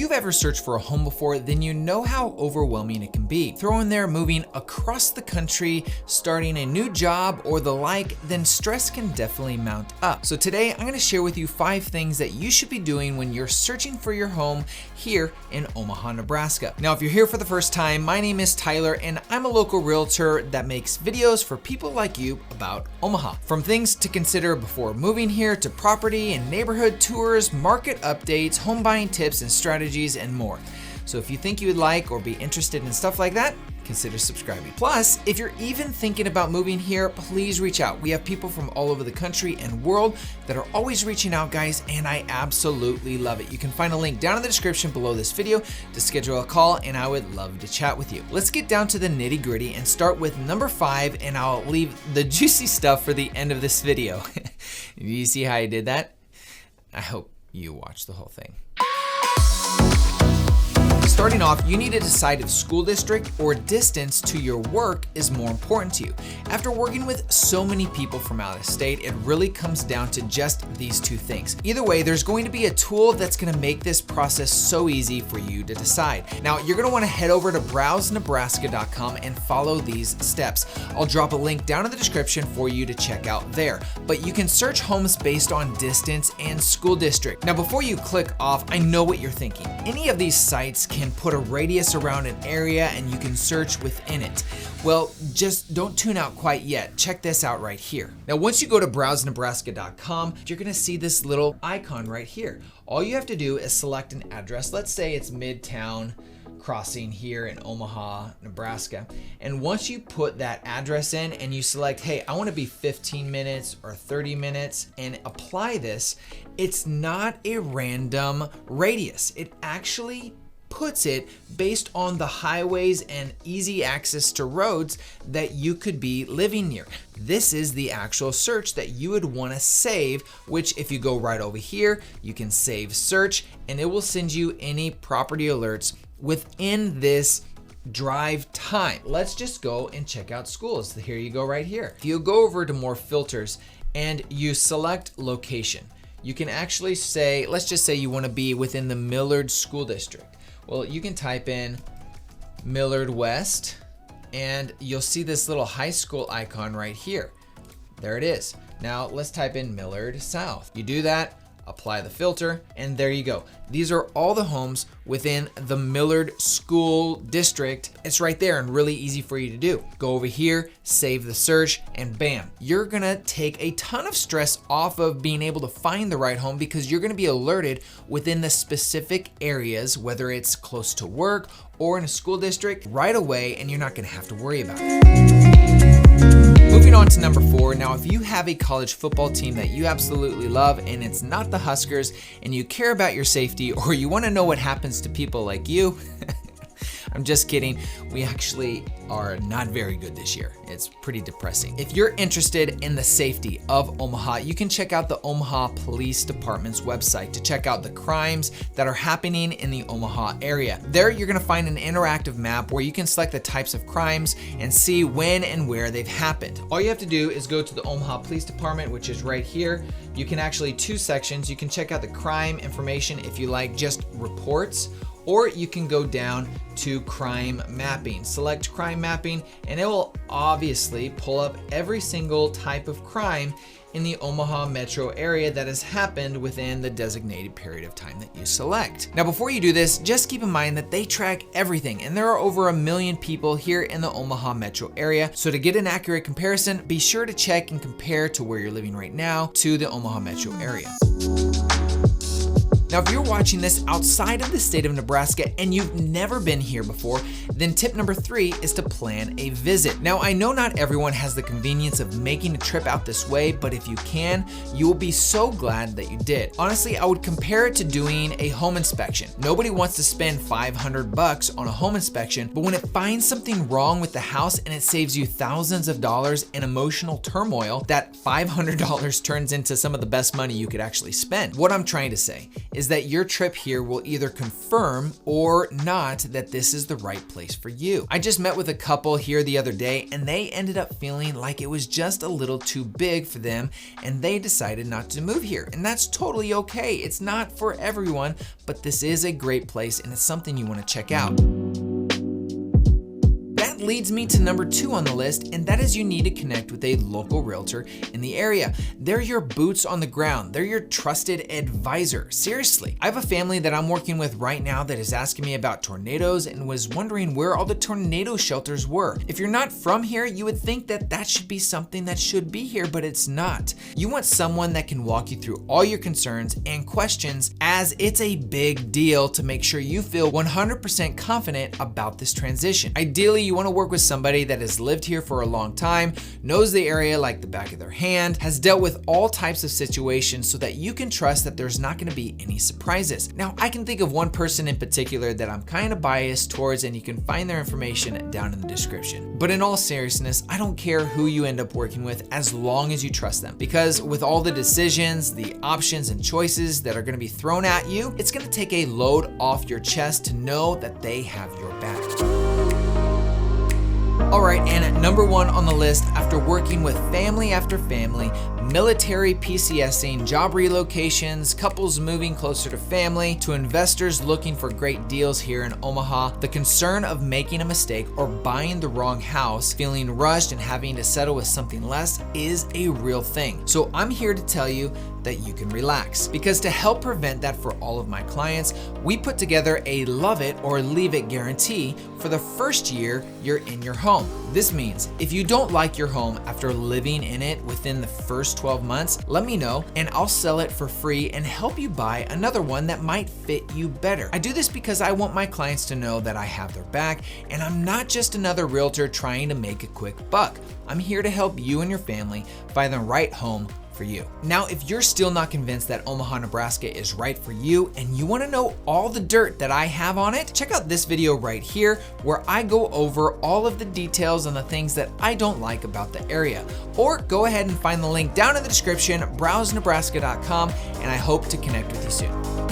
you've ever searched for a home before, then you know how overwhelming it can be. Throw in there moving across the country, starting a new job, or the like, then stress can definitely mount up. So today I'm going to share with you 5 things that you should be doing when you're searching for your home here in Omaha, Nebraska. Now, if you're here for the first time, my name is Tyler and I'm a local realtor that makes videos for people like you about Omaha. From things to consider before moving here to property and neighborhood tours, market updates, home buying tips and strategies, and more. So if you think you would like or be interested in stuff like that, consider subscribing. Plus, if you're even thinking about moving here, please reach out. We have people from all over the country and world that are always reaching out, guys, and I absolutely love it. You can find a link down in the description below this video to schedule a call, and I would love to chat with you. Let's get down to the nitty-gritty and start with number 5, and I'll leave the juicy stuff for the end of this video. You see how I did that? I hope you watch the whole thing. Starting off, you need to decide if school district or distance to your work is more important to you. After working with so many people from out of state, it really comes down to just these 2 things. Either way, there's going to be a tool that's going to make this process so easy for you to decide. Now, you're going to want to head over to browsenebraska.com and follow these steps. I'll drop a link down in the description for you to check out there. But you can search homes based on distance and school district. Now, before you click off, I know what you're thinking. Any of these sites can put a radius around an area and you can search within it. Well, just don't tune out quite yet. Check this out right here. Now, once you go to browsenebraska.com, you're gonna see this little icon right here. All you have to do is select an address. Let's say it's Midtown Crossing here in Omaha, Nebraska. And once you put that address in and you select, hey, I want to be 15 minutes or 30 minutes and apply this, it's not a random radius. It actually puts it based on the highways and easy access to roads that you could be living near. This is the actual search that you would want to save, which if you go right over here, you can save search and it will send you any property alerts within this drive time. Let's just go and check out schools. Here you go right here. If you go over to more filters and you select location, you can actually say, let's just say you want to be within the Millard School District. Well, you can type in Millard West and you'll see this little high school icon right here. There it is. Now let's type in Millard South. You do that, apply the filter, and there you go. These are all the homes within the Millard School District. It's right there and really easy for you to do. Go over here, save the search, and bam, you're gonna take a ton of stress off of being able to find the right home because you're gonna be alerted within the specific areas, whether it's close to work or in a school district right away, and you're not gonna have to worry about it. Moving on to number 4. Now, if you have a college football team that you absolutely love and it's not the Huskers and you care about your safety or you want to know what happens to people like you, I'm just kidding. We actually are not very good this year. It's pretty depressing. If you're interested in the safety of Omaha, you can check out the Omaha Police Department's website to check out the crimes that are happening in the Omaha area. There, you're gonna find an interactive map where you can select the types of crimes and see when and where they've happened. All you have to do is go to the Omaha Police Department, which is right here. You can actually 2 sections. You can check out the crime information if you like just reports, or you can go down to crime mapping. Select crime mapping and it will obviously pull up every single type of crime in the Omaha metro area that has happened within the designated period of time that you select. Now, before you do this, just keep in mind that they track everything and there are over 1 million people here in the Omaha metro area. So to get an accurate comparison, be sure to check and compare to where you're living right now to the Omaha metro area. Now, if you're watching this outside of the state of Nebraska and you've never been here before, then tip number 3 is to plan a visit. Now, I know not everyone has the convenience of making a trip out this way, but if you can, you will be so glad that you did. Honestly, I would compare it to doing a home inspection. Nobody wants to spend $500 on a home inspection, but when it finds something wrong with the house and it saves you thousands of dollars in emotional turmoil, that $500 turns into some of the best money you could actually spend. What I'm trying to say is is that your trip here will either confirm or not that this is the right place for you. I just met with a couple here the other day and they ended up feeling like it was just a little too big for them and they decided not to move here. And that's totally okay. It's not for everyone, but this is a great place and it's something you want to check out. That leads me to number 2 on the list, and that is you need to connect with a local realtor in the area. They're your boots on the ground. They're your trusted advisor. Seriously. I have a family that I'm working with right now that is asking me about tornadoes and was wondering where all the tornado shelters were. If you're not from here, you would think that that should be something that should be here, but it's not. You want someone that can walk you through all your concerns and questions, as it's a big deal to make sure you feel 100% confident about this transition. Ideally, you want to work with somebody that has lived here for a long time, knows the area like the back of their hand, has dealt with all types of situations so that you can trust that there's not going to be any surprises. Now, I can think of one person in particular that I'm kind of biased towards, and you can find their information down in the description. But in all seriousness, I don't care who you end up working with as long as you trust them, because with all the decisions, the options and choices that are going to be thrown at you, it's going to take a load off your chest to know that they have your back. All right, and at number 1 on the list, after working with family after family, military PCS'ing, job relocations, couples moving closer to family, to investors looking for great deals here in Omaha, the concern of making a mistake or buying the wrong house, feeling rushed and having to settle with something less is a real thing. So I'm here to tell you that you can relax, because to help prevent that for all of my clients, we put together a love it or leave it guarantee for the first year you're in your home. This means if you don't like your home after living in it within the first 12 months, let me know and I'll sell it for free and help you buy another one that might fit you better. I do this because I want my clients to know that I have their back and I'm not just another realtor trying to make a quick buck. I'm here to help you and your family find the right home for you. Now, if you're still not convinced that Omaha, Nebraska is right for you and you want to know all the dirt that I have on it, check out this video right here where I go over all of the details on the things that I don't like about the area. Or go ahead and find the link down in the description, browsenebraska.com, and I hope to connect with you soon.